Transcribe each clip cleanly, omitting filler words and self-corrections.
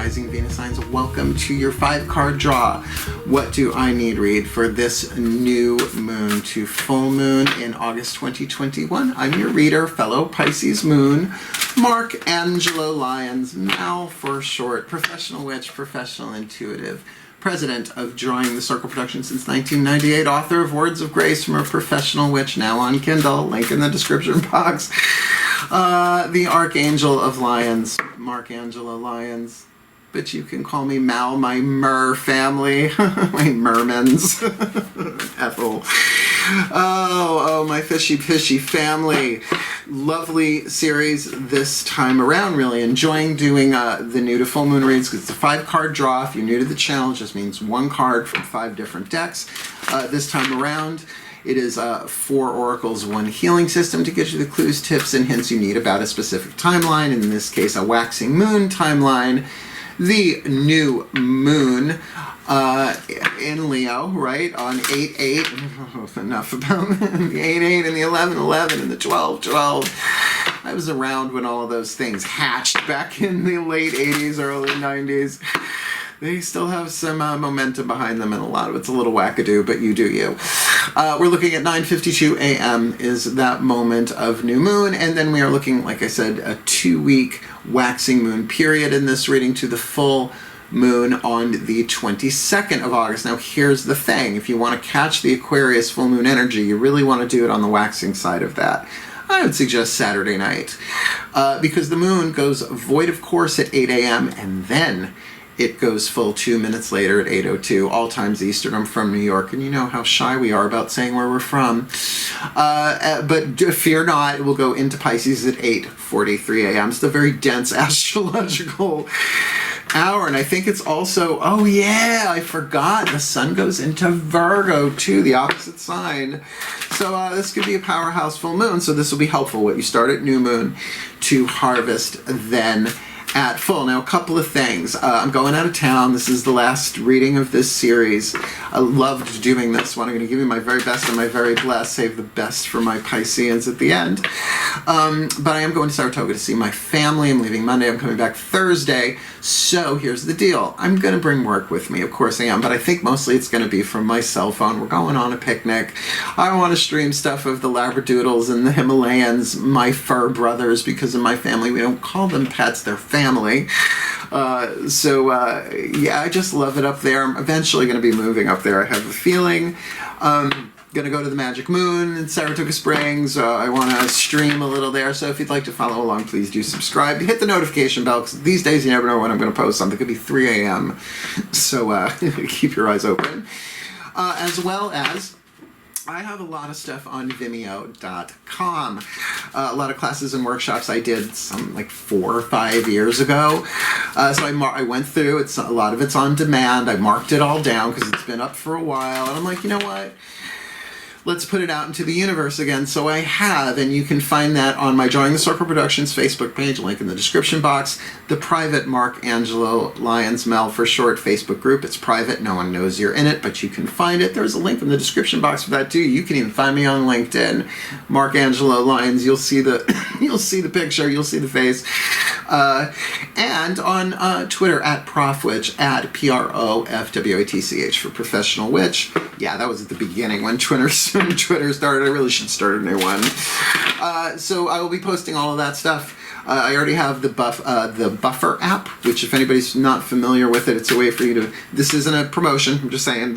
rising Venus signs, welcome to your 5-card draw. What do I need read for this new moon to full moon in August 2021? I'm your reader, fellow Pisces moon, Mark Angelo Lyons, Mal for short, professional witch, professional intuitive, president of Drawing the Circle Production since 1998, author of Words of Grace from a Professional Witch, now on Kindle, link in the description box. The Archangel of Lyons, Mark Angelo Lyons, but you can call me Mal, my mer family, my mermans, Ethel. Oh, my fishy family. Lovely series this time around. Really enjoying doing the new to full moon reads because it's a 5-card draw. If you're new to the channel, it just means 1 card from 5 different decks. This time around, it is 4 oracles, 1 healing system to get you the clues, tips, and hints you need about a specific timeline. In this case, a waxing moon timeline. The new moon in Leo, right, on 8/8. Oh, enough about the 8/8 and the 11/11 and the 12/12. I was around when all of those things hatched back in the late 80s, early 90s. They still have some momentum behind them, and a lot of it's a little wackadoo, but you do you. We're looking at 9:52 a.m. is that moment of new moon, and then we are looking, like I said, a 2-week waxing moon period in this reading to the full moon on the 22nd of August. Now here's the thing, if you want to catch the Aquarius full moon energy, you really want to do it on the waxing side of that. I would suggest Saturday night, because the moon goes void of course at 8 a.m. and then it goes full 2 minutes later at 8:02, all times Eastern. I'm from New York, and you know how shy we are about saying where we're from. But fear not, it will go into Pisces at 8:43 a.m. It's a very dense astrological hour, and I think it's also, oh yeah, I forgot, the sun goes into Virgo too, the opposite sign. So this could be a powerhouse full moon, so this will be helpful. What you start at new moon to harvest then at full. Now, a couple of things. I'm going out of town. This is the last reading of this series. I loved doing this one. I'm going to give you my very best and my very blessed. Save the best for my Pisceans at the end. But I am going to Saratoga to see my family. I'm leaving Monday. I'm coming back Thursday. So here's the deal. I'm going to bring work with me. Of course I am. But I think mostly it's going to be from my cell phone. We're going on a picnic. I want to stream stuff of the Labradoodles and the Himalayans, my fur brothers, because in my family we don't call them pets. They're family. Yeah, I just love it up there. I'm eventually going to be moving up there, I have a feeling. Going to go to the Magic Moon in Saratoga Springs. I want to stream a little there, so if you'd like to follow along, please do subscribe. Hit the notification bell, because these days you never know when I'm going to post something. It could be 3 a.m., so keep your eyes open. As well as, I have a lot of stuff on VIMEO.com. A lot of classes and workshops I did some like 4 or 5 years ago. So I went through, a lot of it's on demand. I marked it all down because it's been up for a while. And I'm like, you know what? Let's put it out into the universe again. So I have, and you can find that on my Drawing the Circle Productions Facebook page, link in the description box. The private Mark Angelo Lyons, Mel for short, Facebook group. It's private, no one knows you're in it, but you can find it. There's a link in the description box for that too. You can even find me on LinkedIn, Mark Angelo Lyons. You'll see the you'll see the picture, you'll see the face. And on Twitter at ProfWitch, at PROFWATCH for Professional Witch. Yeah, that was at the beginning when Twitter started. I really should start a new one. So I will be posting all of that stuff. I already have the Buffer app, which if anybody's not familiar with it, it's a way for you to, this isn't a promotion, I'm just saying,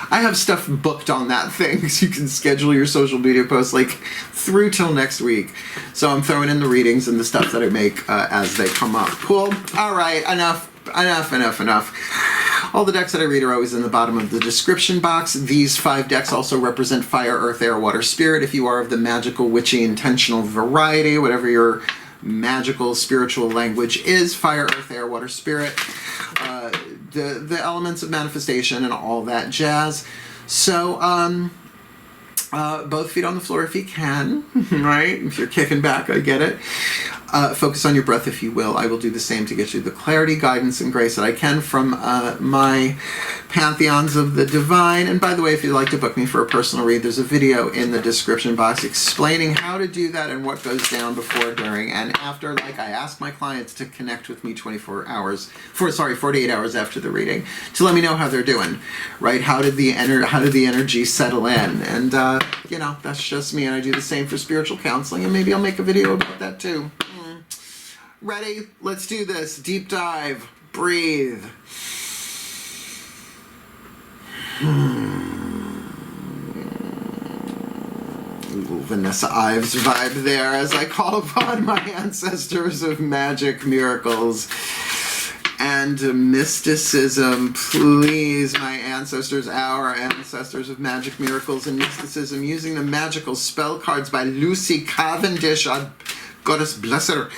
I have stuff booked on that thing, so you can schedule your social media posts like through till next week. So I'm throwing in the readings and the stuff that I make as they come up. Cool. All right, enough. All the decks that I read are always in the bottom of the description box. These 5 decks also represent fire, earth, air, water, spirit. If you are of the magical, witchy, intentional variety, whatever your magical, spiritual language is, fire, earth, air, water, spirit, the elements of manifestation and all that jazz. So, both feet on the floor if you can, right? If you're kicking back, I get it. Focus on your breath if you will. I will do the same to get you the clarity, guidance, and grace that I can from my pantheons of the divine. And by the way, if you'd like to book me for a personal read, there's a video in the description box explaining how to do that and what goes down before, during, and after. Like, I ask my clients to connect with me 48 hours after the reading to let me know how they're doing, right? How did the energy settle in? And you know, that's just me, and I do the same for spiritual counseling, and maybe I'll make a video about that too. Ready? Let's do this. Deep dive. Breathe. Ooh, Vanessa Ives vibe there as I call upon my ancestors of magic, miracles, and mysticism. Please, my ancestors, our ancestors of magic, miracles, and mysticism, using the magical spell cards by Lucy Cavendish. Goddess bless her.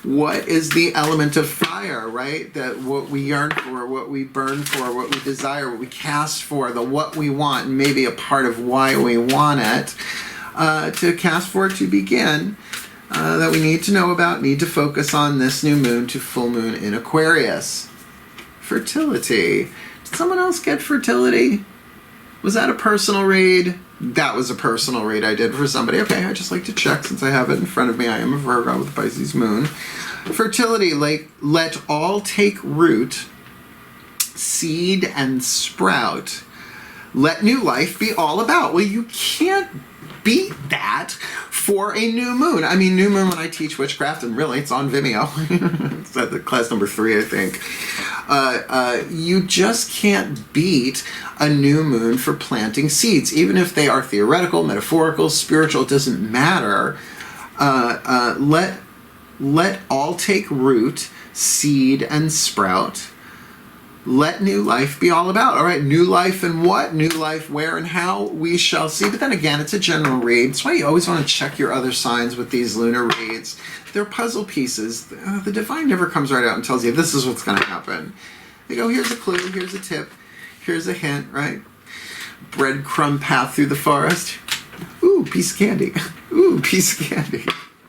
What is the element of fire, right? That what we yearn for, what we burn for, what we desire, what we cast for, the what we want, and maybe a part of why we want it, to cast for, to begin, that we need to know about, need to focus on this new moon to full moon in Aquarius. Fertility. Did someone else get fertility? Was that a personal read? That was a personal read I did for somebody. Okay, I just like to check since I have it in front of me. I am a Virgo with Pisces moon. Fertility, like, let all take root, seed and sprout. Let new life be all about. Well, you can't beat that for a new moon. I mean, new moon, when I teach witchcraft, and really it's on Vimeo. It's at the class number 3, I think. You just can't beat a new moon for planting seeds, even if they are theoretical, metaphorical, spiritual. It doesn't matter. Let all take root, seed, and sprout. Let new life be all about. All right, new life and what? New life where and how? We shall see. But then again, it's a general read. That's why you always want to check your other signs with these lunar reads. They're puzzle pieces. The divine never comes right out and tells you this is what's going to happen. They go, here's a clue, here's a tip, here's a hint, right? Breadcrumb path through the forest. Ooh, piece of candy. Ooh, piece of candy.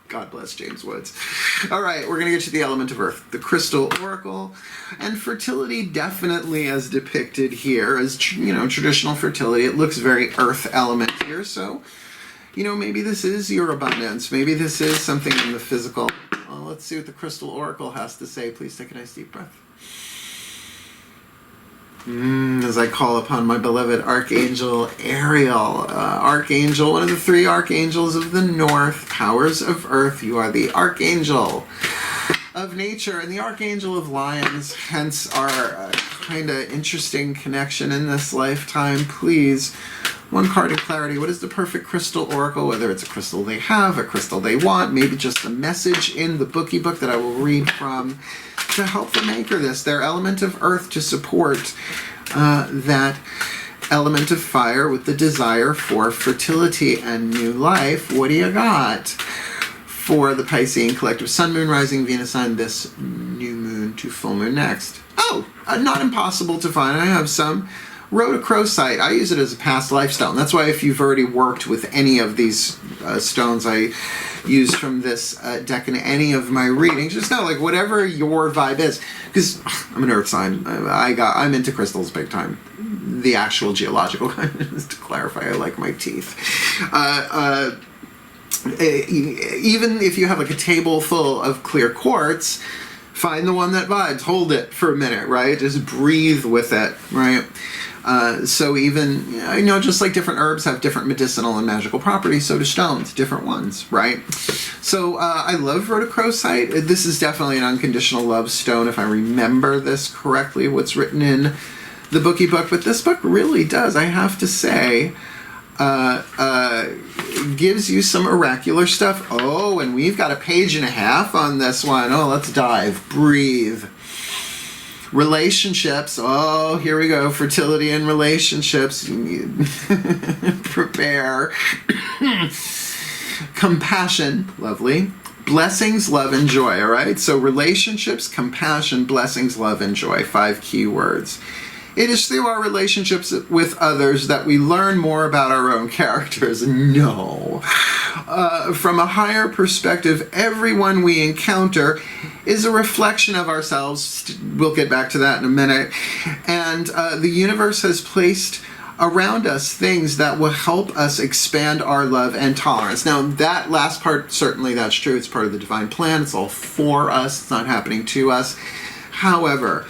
God bless James Woods. All right, we're going to get to the element of earth, the crystal oracle, and fertility definitely as depicted here as, you know, traditional fertility. It looks very earth element here, so, you know, maybe this is your abundance. Maybe this is something in the physical. Well, let's see what the crystal oracle has to say. Please take a nice deep breath. As I call upon my beloved Archangel Ariel. Archangel, one of the 3 archangels of the north, powers of earth. You are the Archangel of nature and the Archangel of Lyons, hence our kind of interesting connection in this lifetime. Please, one card of clarity. What is the perfect crystal oracle? Whether it's a crystal they have, a crystal they want, maybe just a message in the bookie book that I will read from to help them anchor this. Their element of earth to support that element of fire with the desire for fertility and new life. What do you got for the Piscean collective sun, moon, rising, Venus sign this new moon to full moon next? Oh, not impossible to find. I have some. Rhodochrosite. I use it as a past life stone. That's why if you've already worked with any of these stones I use from this deck in any of my readings, just know, like, whatever your vibe is, because I'm an earth sign. I'm into crystals big time. The actual geological kind, just to clarify, I like my teeth. Even if you have like a table full of clear quartz, find the one that vibes. Hold it for a minute, right? Just breathe with it, right? So even, you know, just like different herbs have different medicinal and magical properties, so do stones, different ones, right? So I love Rhodochrosite. This is definitely an unconditional love stone, if I remember this correctly, what's written in the bookie book. But this book really does, I have to say, gives you some oracular stuff. Oh, and we've got a page and a half on this one. Oh, let's dive. Breathe. Relationships. Oh, here we go. Fertility and relationships. Prepare. Compassion. Lovely. Blessings, love, and joy. All right. So relationships, compassion, blessings, love, and joy. 5 key words. It is through our relationships with others that we learn more about our own characters. No. From a higher perspective, everyone we encounter is a reflection of ourselves. We'll get back to that in a minute. And the universe has placed around us things that will help us expand our love and tolerance. Now, that last part, certainly that's true. It's part of the divine plan. It's all for us. It's not happening to us. However,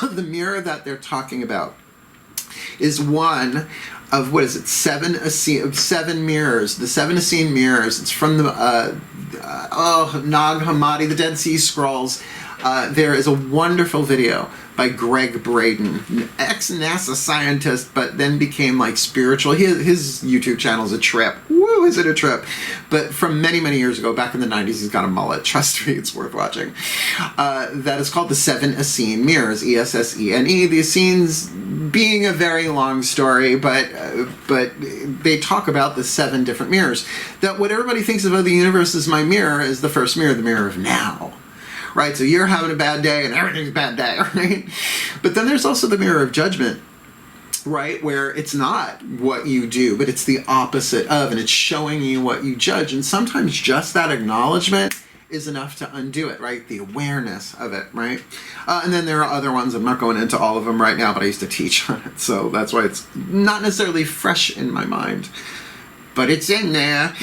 the mirror that they're talking about is one of, what is it, seven mirrors, the 7 Essene mirrors. It's from the Nag Hammadi, the Dead Sea Scrolls. There is a wonderful video by Greg Braden, ex-NASA scientist, but then became like spiritual. His YouTube channel is a trip. Woo, is it a trip? But from many, many years ago, back in the 90s, he's got a mullet. Trust me, it's worth watching. That is called the 7 Essene Mirrors, Essene. The Essenes being a very long story, but they talk about the 7 different mirrors. That what everybody thinks of the universe as my mirror is the first mirror, the mirror of now. Right, so you're having a bad day and everything's a bad day, right? But then there's also the mirror of judgment, right? Where it's not what you do, but it's the opposite of, and it's showing you what you judge. And sometimes just that acknowledgement is enough to undo it, right? The awareness of it, right? And then there are other ones. I'm not going into all of them right now, but I used to teach on it. So that's why it's not necessarily fresh in my mind, but it's in there.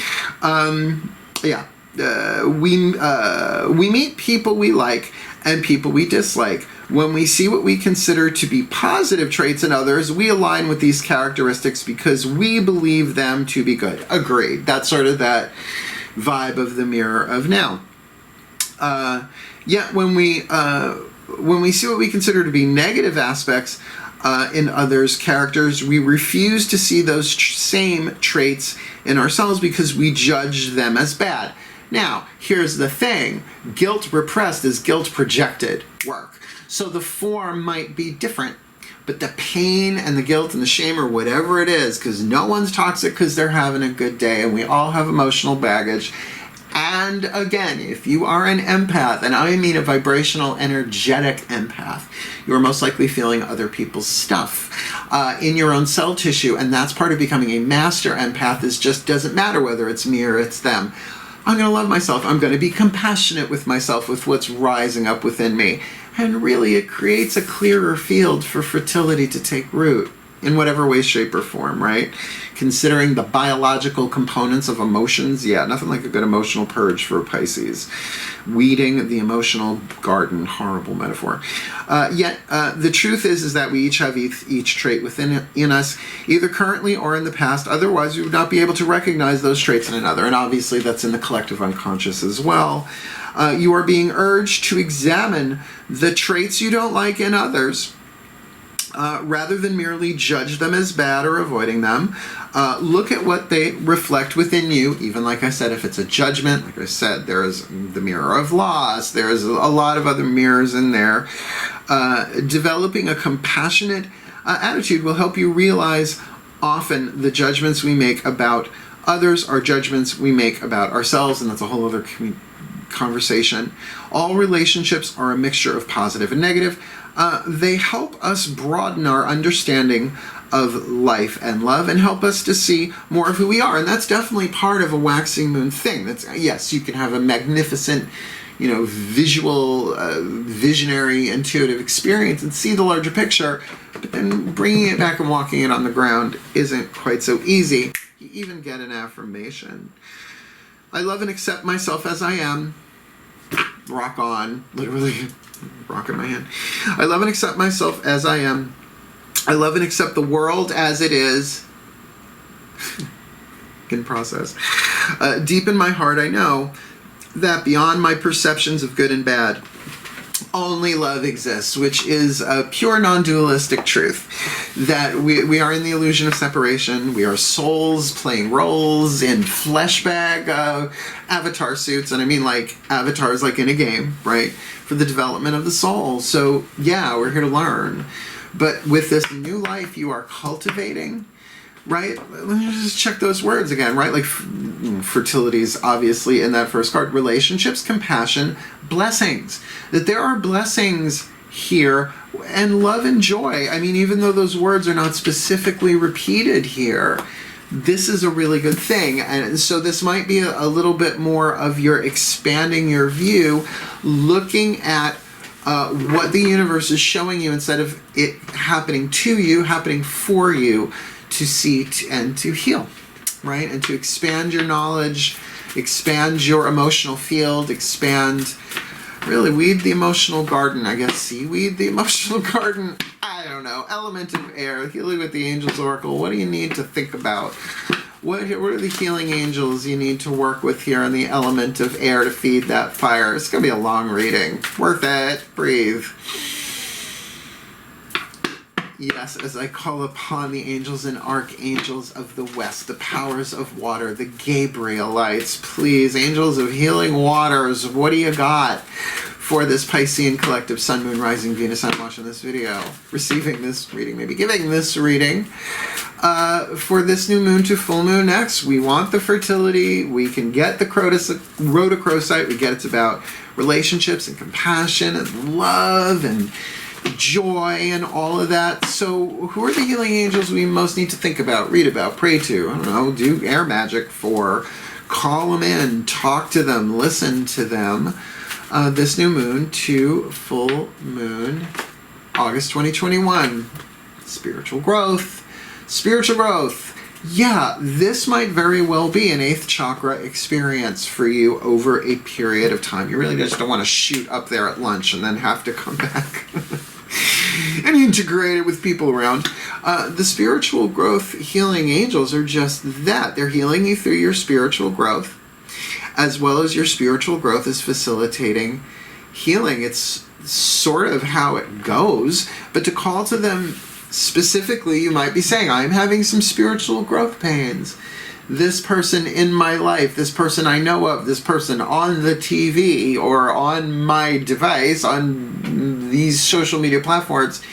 Yeah. We meet people we like and people we dislike. When we see what we consider to be positive traits in others, we align with these characteristics because we believe them to be good. Agreed. That's sort of that vibe of the mirror of now. Yet when we see what we consider to be negative aspects in others' characters, we refuse to see those same traits in ourselves because we judge them as bad. Now, here's the thing. Guilt repressed is guilt projected work. So the form might be different, but the pain and the guilt and the shame or whatever it is, because no one's toxic because they're having a good day, and we all have emotional baggage. And again, if you are an empath, and I mean a vibrational, energetic empath, you are most likely feeling other people's stuff in your own cell tissue, and that's part of becoming a master empath. Is just doesn't matter whether it's me or it's them. I'm going to love myself. I'm going to be compassionate with myself, with what's rising up within me. And really, it creates a clearer field for fertility to take root in whatever way, shape, or form, right? Considering the biological components of emotions, yeah, nothing like a good emotional purge for Pisces. Weeding the emotional garden, horrible metaphor. Yet, the truth is that we each have each trait within us, either currently or in the past. Otherwise, we would not be able to recognize those traits in another. And obviously, that's in the collective unconscious as well. You are being urged to examine the traits you don't like in others, rather than merely judge them as bad or avoiding them. Look at what they reflect within you. Even like I said, if it's a judgment, like I said, there is the mirror of loss. There is a lot of other mirrors in there. Developing a compassionate attitude will help you realize often the judgments we make about others are judgments we make about ourselves, and that's a whole other conversation. All relationships are a mixture of positive and negative. They help us broaden our understanding of life and love and help us to see more of who we are. And that's definitely part of a waxing moon thing. That's, yes, you can have a magnificent, visual, visionary, intuitive experience and see the larger picture, but then bringing it back and walking it on the ground isn't quite so easy. You even get an affirmation. I love and accept myself as I am. Rock on, literally. Rock in my hand. I love and accept myself as I am. I love and accept the world as it is. In process. Deep in my heart, I know that beyond my perceptions of good and bad, only love exists, which is a pure non-dualistic truth. That we are in the illusion of separation. We are souls playing roles in flesh bag avatar suits, and I mean like avatars like in a game, right? For the development of the soul. So yeah, we're here to learn. But with this new life you are cultivating, right? Let me just check those words again, right? Like fertility is obviously in that first card. Relationships, compassion, blessings. That there are blessings here, and love and joy. I mean, even though those words are not specifically repeated here, this is a really good thing. And so this might be a little bit more of your expanding your view, looking at what the universe is showing you instead of it happening to you, happening for you to see and to heal, right? And to expand your knowledge, expand your emotional field, expand, really weed the emotional garden, I guess. Seaweed the emotional garden. I don't know. Element of air, healing with the Angels Oracle. What do you need to think about? What are the healing angels you need to work with here on the element of air to feed that fire? It's going to be a long reading. Worth it. Breathe. Yes, as I call upon the angels and archangels of the west, the powers of water, the Gabrielites, please, angels of healing waters, what do you got for this Piscean collective, Sun, Moon, Rising, Venus? I'm watching this video, receiving this reading, maybe giving this reading. For this new moon to full moon next, we want the fertility. We can get the Rhodochrosite. We get it's about relationships and compassion and love and joy and all of that. So who are the healing angels we most need to think about, read about, pray to? I don't know, do air magic for, call them in, talk to them, listen to them. This new moon to full moon, August 2021. Spiritual growth. Spiritual growth. Yeah, this might very well be an 8th chakra experience for you over a period of time. You really just don't want to shoot up there at lunch and then have to come back and integrate it with people around. The spiritual growth healing angels are just that. They're healing you through your spiritual growth, as well as your spiritual growth is facilitating healing. It's sort of how it goes, but to call to them specifically, you might be saying, I'm having some spiritual growth pains. This person in my life, this person I know of, this person on the TV or on my device, on these social media platforms,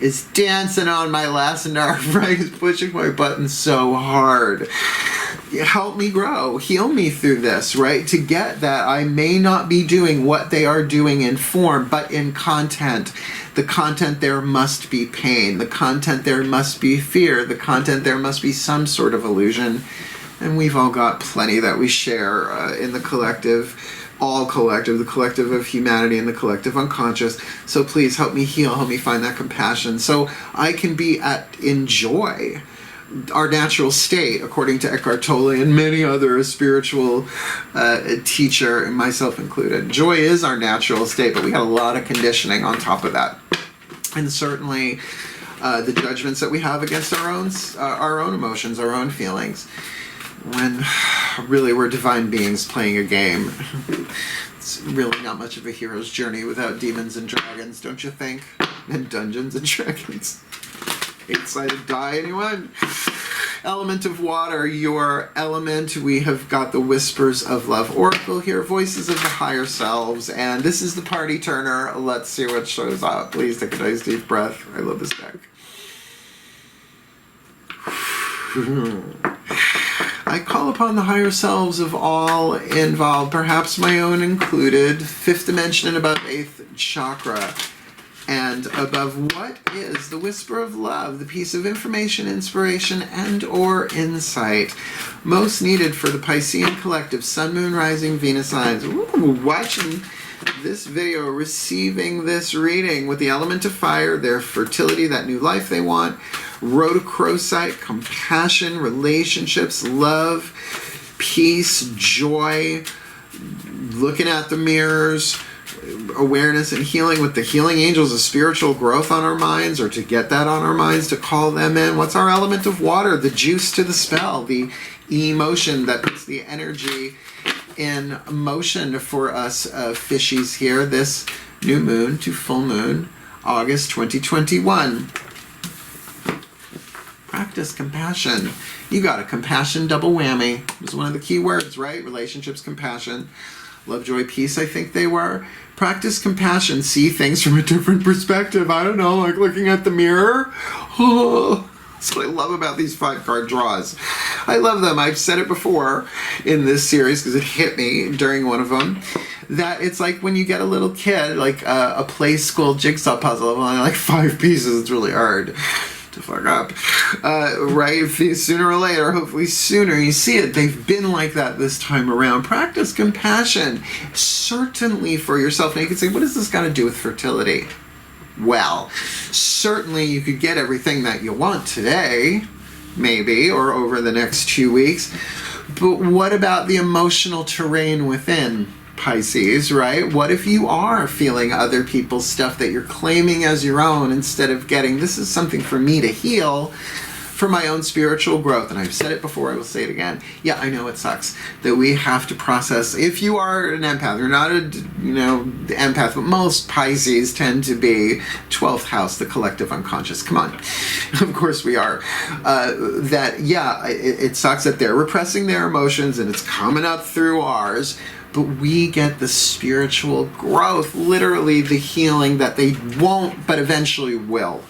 is dancing on my last nerve, right? Is pushing my buttons so hard. Help me grow, heal me through this, right? To get that I may not be doing what they are doing in form, but in content. The content there must be pain. The content there must be fear. The content there must be some sort of illusion. And we've all got plenty that we share in the collective, all collective, the collective of humanity and the collective unconscious. So please help me heal, help me find that compassion so I can be in joy. Our natural state, according to Eckhart Tolle and many other spiritual teacher, and myself included. Joy is our natural state, but we got a lot of conditioning on top of that. And certainly the judgments that we have against our own emotions, our own feelings, when really we're divine beings playing a game. It's really not much of a hero's journey without demons and dragons, don't you think? And Dungeons and Dragons. Eight-sided die, anyone? Element of water, your element. We have got the Whispers of Love Oracle here, Voices of the Higher Selves, and this is the party turner. Let's see what shows up. Please take a nice deep breath. I love this deck. I call upon the higher selves of all involved, perhaps my own included, 5th dimension and above 8th chakra. And above what is the whisper of love, the piece of information, inspiration, and or insight most needed for the Piscean collective, Sun, Moon, Rising, Venus signs. Ooh, watching this video, receiving this reading with the element of fire, their fertility, that new life they want, Rhodochrosite, compassion, relationships, love, peace, joy, looking at the mirrors, awareness and healing with the healing angels of spiritual growth on our minds, or to get that on our minds, to call them in. What's our element of water? The juice to the spell, the emotion that puts the energy in motion for us fishies here. This new moon to full moon, August 2021. Practice compassion. You got a compassion double whammy. It was one of the key words, right? Relationships, compassion. Love, joy, peace, I think they were. Practice compassion. See things from a different perspective. I don't know, like looking at the mirror. Oh, that's what I love about these 5-card draws. I love them. I've said it before in this series because it hit me during one of them. that it's like when you get a little kid, like a play school jigsaw puzzle of only like 5 pieces, it's really hard to fuck up, right? Sooner or later, hopefully sooner, you see it. They've been like that this time around. Practice compassion, certainly for yourself. Now you can say, what does this got to do with fertility? Well, certainly you could get everything that you want today, maybe, or over the next 2 weeks. But what about the emotional terrain within, Pisces, right? What if you are feeling other people's stuff that you're claiming as your own instead of getting, this is something for me to heal for my own spiritual growth? And I've said it before, I will say it again. Yeah, I know it sucks that we have to process. If you are an empath, you're not a empath, but most Pisces tend to be 12th house, the collective unconscious. Come on. Of course we are. It sucks that they're repressing their emotions and it's coming up through ours. But we get the spiritual growth, literally the healing that they won't, but eventually will.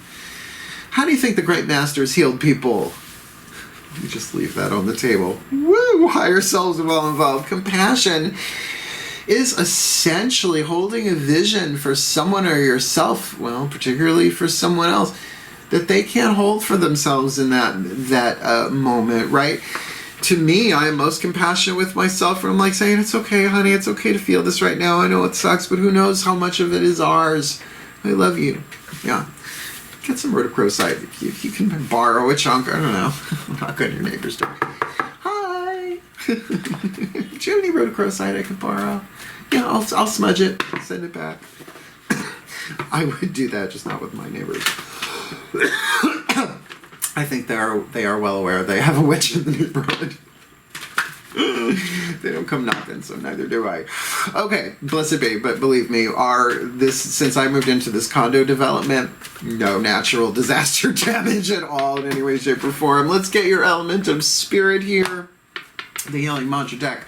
How do you think the great masters healed people? Let me just leave that on the table. Woo! Higher selves are all involved. Compassion is essentially holding a vision for someone or yourself, well, particularly for someone else, that they can't hold for themselves in that moment, right? To me, I am most compassionate with myself, and I'm like saying, it's okay, honey, it's okay to feel this right now. I know it sucks, but who knows how much of it is ours. I love you. Yeah. Get some rhodochrosite. If you can borrow a chunk, I don't know. Knock on your neighbor's door. Hi. Do you have any rhodochrosite I could borrow? Yeah, I'll smudge it, send it back. I would do that, just not with my neighbors. I think they are well aware they have a witch in the neighborhood. They don't come knocking, so neither do I. Okay, blessed be, but believe me, since I moved into this condo development, no natural disaster damage at all in any way, shape, or form. Let's get your element of spirit here. The Healing Mantra deck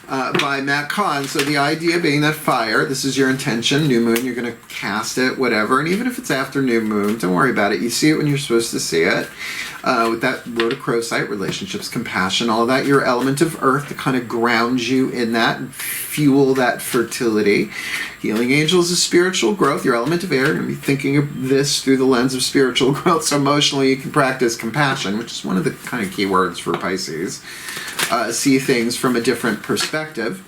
by Matt Kahn. So the idea being that fire, this is your intention, new moon, you're going to cast it, whatever, and even if it's after new moon, don't worry about it. You see it when you're supposed to see it. With that rhodochrosite, relationships, compassion, all of that, your element of earth to kind of ground you in that, fuel that fertility. Healing angels is spiritual growth. Your element of air, you're going to be thinking of this through the lens of spiritual growth. So emotionally, you can practice compassion, which is one of the kind of key words for Pisces. See things from a different perspective.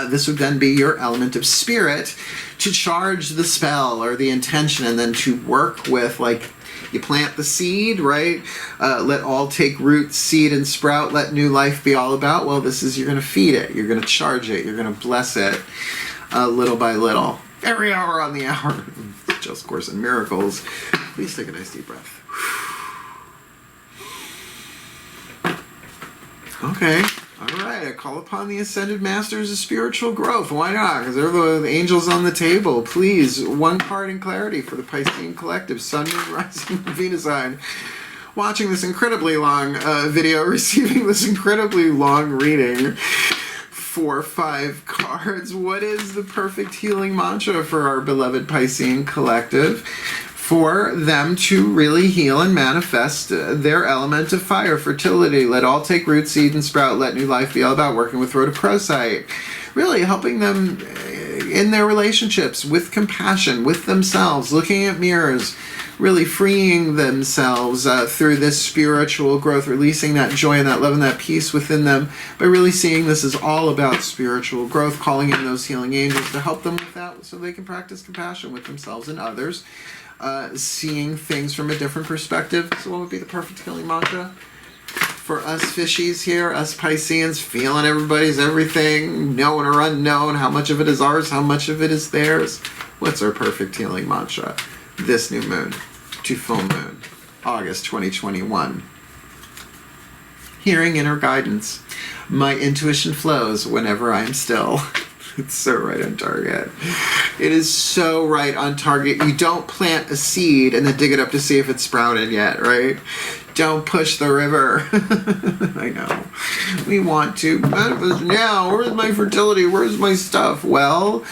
This would then be your element of spirit to charge the spell or the intention, and then to work with, like, you plant the seed, right? Let all take root, seed, and sprout. Let new life be all about. Well, this is, you're going to feed it. You're going to charge it. You're going to bless it little by little. Every hour on the hour. Just Course in Miracles. Please take a nice deep breath. Okay. All right. I call upon the Ascended Masters of Spiritual Growth. Why not? Because they're the angels on the table. Please, one card in clarity for the Piscean Collective. Sun, Moon, Rising, Venus sign. Watching this incredibly long video, receiving this incredibly long reading for 5 cards. What is the perfect healing mantra for our beloved Piscean Collective? For them to really heal and manifest their element of fire, fertility. Let all take root, seed, and sprout. Let new life be all about working with rhodochrosite. Really helping them in their relationships, with compassion, with themselves, looking at mirrors, really freeing themselves through this spiritual growth, releasing that joy and that love and that peace within them, by really seeing this is all about spiritual growth, calling in those healing angels to help them with that so they can practice compassion with themselves and others. Seeing things from a different perspective. So what would be the perfect healing mantra? For us fishies here, us Pisceans, feeling everybody's everything, known or unknown, how much of it is ours, how much of it is theirs. What's our perfect healing mantra? This new moon to full moon, August 2021. Hearing inner guidance. My intuition flows whenever I am still. It's so right on target. It is so right on target. You don't plant a seed and then dig it up to see if it's sprouted yet, right? Don't push the river. I know. We want to manifest now. Where's my fertility? Where's my stuff? Well,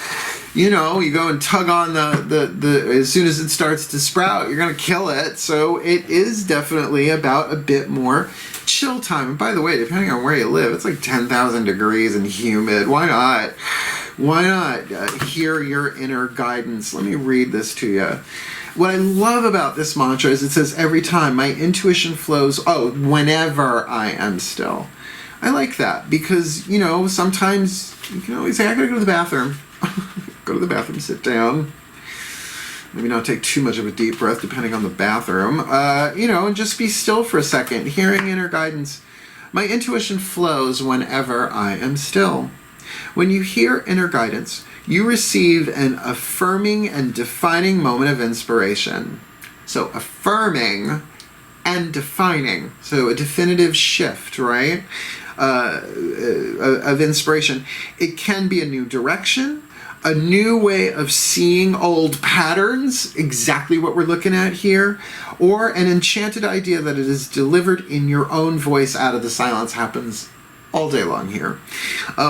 you know, you go and tug on the as soon as it starts to sprout, you're going to kill it. So it is definitely about a bit more chill time. And by the way, depending on where you live, it's like 10,000 degrees and humid. Why not? Why not hear your inner guidance? Let me read this to you. What I love about this mantra is it says, every time my intuition flows, whenever I am still. I like that because, you know, sometimes you can always say, I gotta go to the bathroom. Go to the bathroom, sit down. Maybe not take too much of a deep breath depending on the bathroom. You know, and just be still for a second, hearing inner guidance. My intuition flows whenever I am still. When you hear inner guidance, you receive an affirming and defining moment of inspiration. So affirming and defining. So a definitive shift, right? Of inspiration. It can be a new direction, a new way of seeing old patterns, exactly what we're looking at here, or an enchanted idea that it is delivered in your own voice out of the silence. Happens all day long here.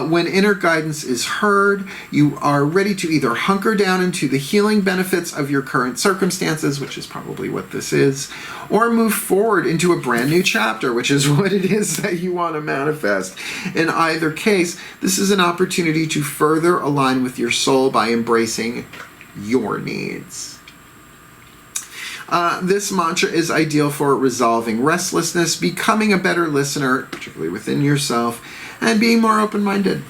When inner guidance is heard, you are ready to either hunker down into the healing benefits of your current circumstances, which is probably what this is, or move forward into a brand new chapter, which is what it is that you want to manifest. In either case, this is an opportunity to further align with your soul by embracing your needs. This mantra is ideal for resolving restlessness, becoming a better listener, particularly within yourself, and being more open-minded.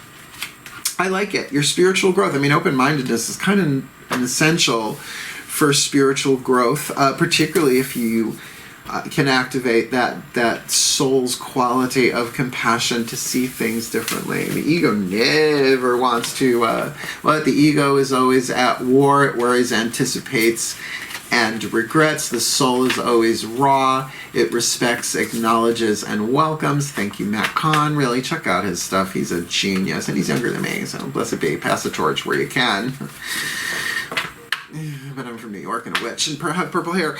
I like it. Your spiritual growth. I mean, open-mindedness is kind of an essential for spiritual growth, particularly if you can activate that soul's quality of compassion to see things differently. The ego never wants to, the ego is always at war. It worries, anticipates, and regrets. The soul is always raw. It respects, acknowledges, and welcomes. Thank you, Matt Kahn. Really, check out his stuff. He's a genius, and he's younger than me, so blessed be. Pass the torch where you can. But I'm from New York and a witch and have purple hair.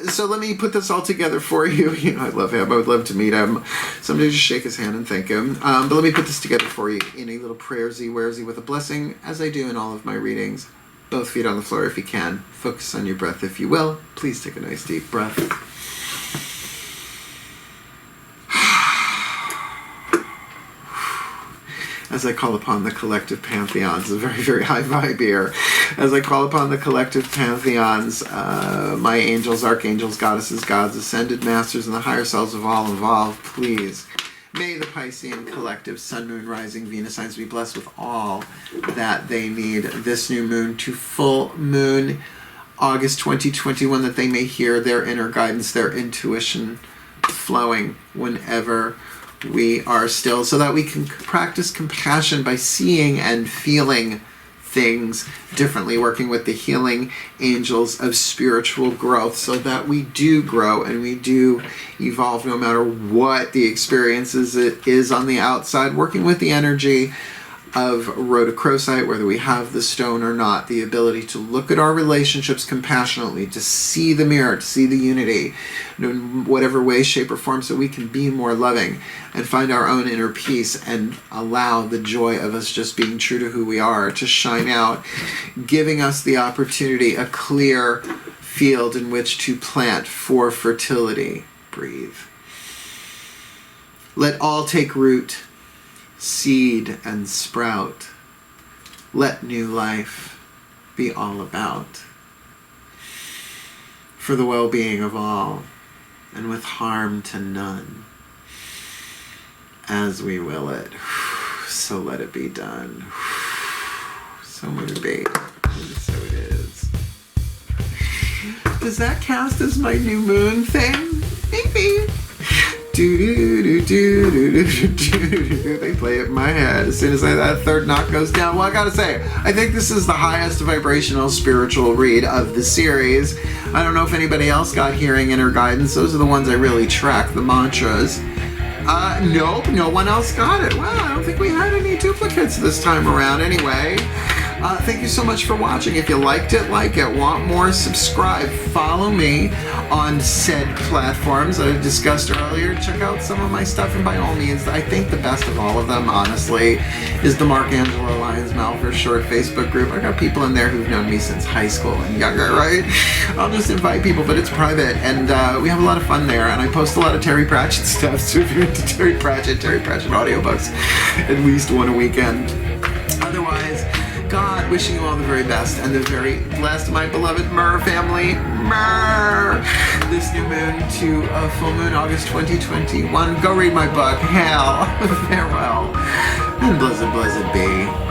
So let me put this all together for you. You know, I love him. I would love to meet him. Someday just shake his hand and thank him. But let me put this together for you in a little prayer-zy with a blessing, as I do in all of my readings. Both feet on the floor if you can. Focus on your breath if you will. Please take a nice deep breath. As I call upon the collective pantheons, a very, very high vibe here. As I call upon the collective pantheons, my angels, archangels, goddesses, gods, ascended masters, and the higher selves of all involved, please. May the Piscean collective, sun, moon, rising, Venus signs be blessed with all that they need this new moon to full moon, August 2021, that they may hear their inner guidance, their intuition flowing whenever we are still, so that we can practice compassion by seeing and feeling things differently, working with the healing angels of spiritual growth, so that we do grow and we do evolve no matter what the experiences it is on the outside, working with the energy of Rhodochrosite, whether we have the stone or not, the ability to look at our relationships compassionately, to see the mirror, to see the unity, in whatever way, shape, or form, so we can be more loving and find our own inner peace and allow the joy of us just being true to who we are to shine out, giving us the opportunity, a clear field in which to plant for fertility. Breathe. Let all take root, seed and sprout. Let new life be all about. For the well-being of all, and with harm to none. As we will it, so let it be done. So let it be, and so it is. Does that cast as my new moon thing? Maybe. They play it in my head as soon as that third note goes down. Well, I gotta say, I think this is the highest vibrational spiritual read of the series. I don't know if anybody else got hearing inner guidance. Those are the ones I really track, the mantras. Nope, no one else got it. Well, I don't think we had any duplicates this time around anyway. Thank you so much for watching. If you liked it, like it. Want more, subscribe. Follow me on said platforms I discussed earlier. Check out some of my stuff, and by all means, I think the best of all of them, honestly, is the Angelo Lyons Malvers Short Facebook group. I got people in there who've known me since high school and younger, right? I'll just invite people, but it's private, and we have a lot of fun there, and I post a lot of Terry Pratchett stuff, so if you're into Terry Pratchett audiobooks, at least one a weekend. Otherwise, God, wishing you all the very best and the very blessed, my beloved Myrrh family. Myrrh! This new moon to full moon, August 2021. Go read my book, Hell. Farewell. And blessed, blessed be.